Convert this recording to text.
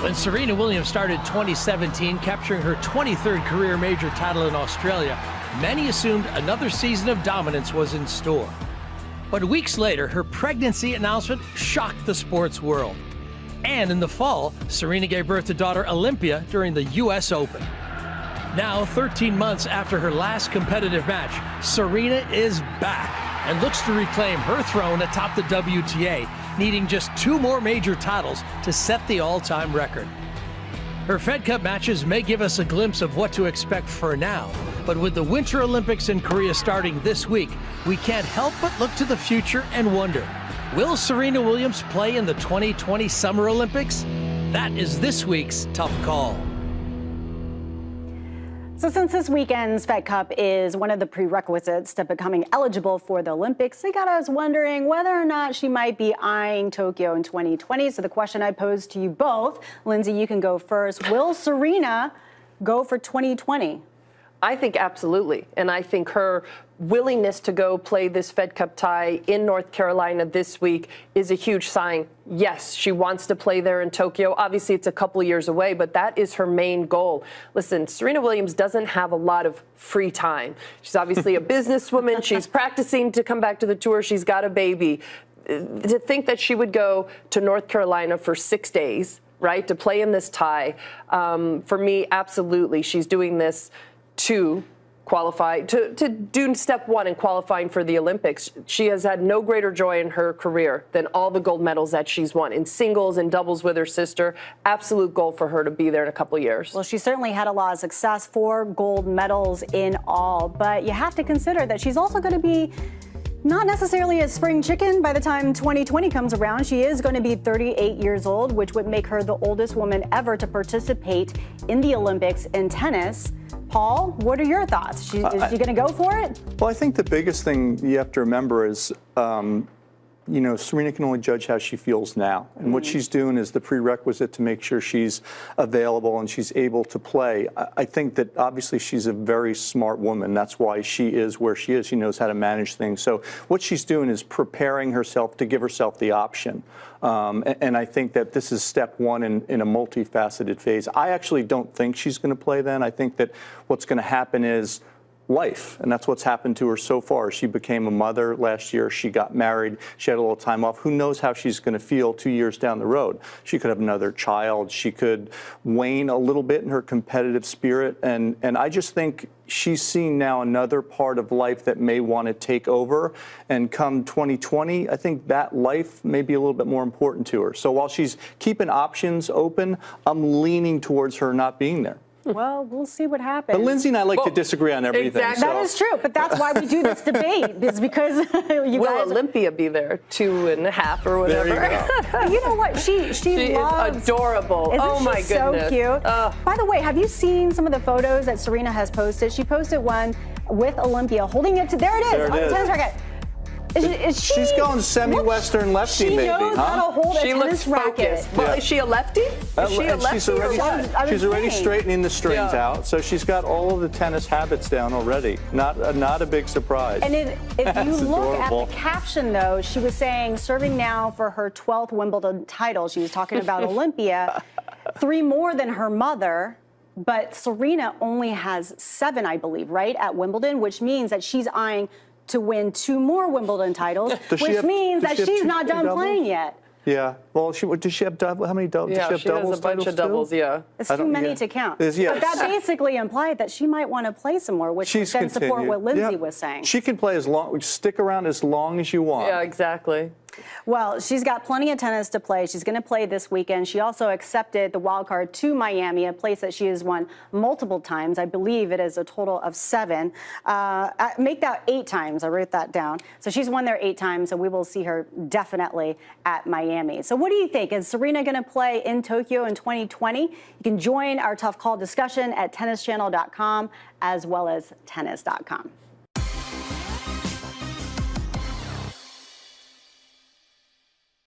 When Serena Williams started 2017, capturing her 23rd career major title in Australia, many assumed another season of dominance was in store. But weeks later, her pregnancy announcement shocked the sports world. And in the fall, Serena gave birth to daughter Olympia during the U.S. Open. Now, 13 months after her last competitive match, Serena is back and looks to reclaim her throne atop the WTA, needing just 2 more major titles to set the all-time record. Her Fed Cup matches may give us a glimpse of what to expect for now, but with the Winter Olympics in Korea starting this week, we can't help but look to the future and wonder, will Serena Williams play in the 2020 Summer Olympics? That is this week's Tough Call. So since this weekend's Fed Cup is one of the prerequisites to becoming eligible for the Olympics, they got us wondering whether or not she might be eyeing Tokyo in 2020. So the question I pose to you both, Lindsay, you can go first. Will Serena go for 2020? I think absolutely. And I think her willingness to go play this Fed Cup tie in North Carolina this week is a huge sign. Yes, she wants to play there in Tokyo. Obviously, it's a couple of years away, but that is her main goal. Listen, Serena Williams doesn't have a lot of free time. She's obviously a businesswoman. She's practicing to come back to the tour. She's got a baby. To think that she would go to North Carolina for 6 days, right, to play in this tie, for me, absolutely. She's doing this to qualify, to do step one in qualifying for the Olympics. She has had no greater joy in her career than all the gold medals that she's won in singles and doubles with her sister. Absolute goal for her to be there in a couple of years. Well, she certainly had a lot of success, 4 gold medals in all, but you have to consider that she's also going to be not necessarily a spring chicken by the time 2020 comes around. She is going to be 38 years old, which would make her the oldest woman ever to participate in the Olympics in tennis. Paul, what are your thoughts? Is she going to go for it? Well, I think the biggest thing you have to remember is, you know, Serena can only judge how she feels now. And what she's doing is the prerequisite to make sure she's available and she's able to play. I think that obviously she's a very smart woman. That's why she is where she is. She knows how to manage things. So what she's doing is preparing herself to give herself the option. And I think that this is step one in a multifaceted phase. I actually don't think she's going to play then. I think that what's going to happen is life, and that's what's happened to her so far. She became a mother last year. She got married. She had a little time off. Who knows how she's going to feel 2 years down the road? She could have another child. She could wane a little bit in her competitive spirit. And I just think she's seen now another part of life that may want to take over. And come 2020, I think that life may be a little bit more important to her. So while she's keeping options open, I'm leaning towards her not being there. Well, we'll see what happens. But Lindsay and I like to disagree on everything. Exactly. So. That is true, but that's why we do this debate, is because you Will guys... Olympia be there 2.5 or whatever? There you go. You know what? She loves... is adorable. Isn't oh my she goodness. So cute. By the way, have you seen some of the photos that Serena has posted? She posted one with Olympia holding it to... There it is. There it on is. the tennis racket. Is she, she's going semi-Western lefty, she maybe. knows how to hold a tennis racket. Focused. Well, is she a lefty? Is she a lefty? She's already straightening the strings out, so she's got all of the tennis habits down already. Not a big surprise. And if you look at the caption, though, she was saying, serving now for her 12th Wimbledon title. She was talking about Olympia, 3 more than her mother. But Serena only has 7, I believe, right, at Wimbledon, which means that she's eyeing to win 2 more Wimbledon titles, which means that she's not done playing yet. Yeah. Well, does she have how many doubles? Yeah, does she have doubles? Has a bunch of doubles. Yeah. It's too many to count. But that basically implied that she might want to play some more, which would then support what Lindsay was saying. She can play stick around as long as you want. Yeah, exactly. Well, she's got plenty of tennis to play. She's going to play this weekend. She also accepted the wild card to Miami, a place that she has won multiple times. I believe it is a total of 7. Make that 8 times. I wrote that down. So she's won there 8 times, and we will see her definitely at Miami. So what do you think? Is Serena going to play in Tokyo in 2020? You can join our Tough Call discussion at tennischannel.com as well as tennis.com.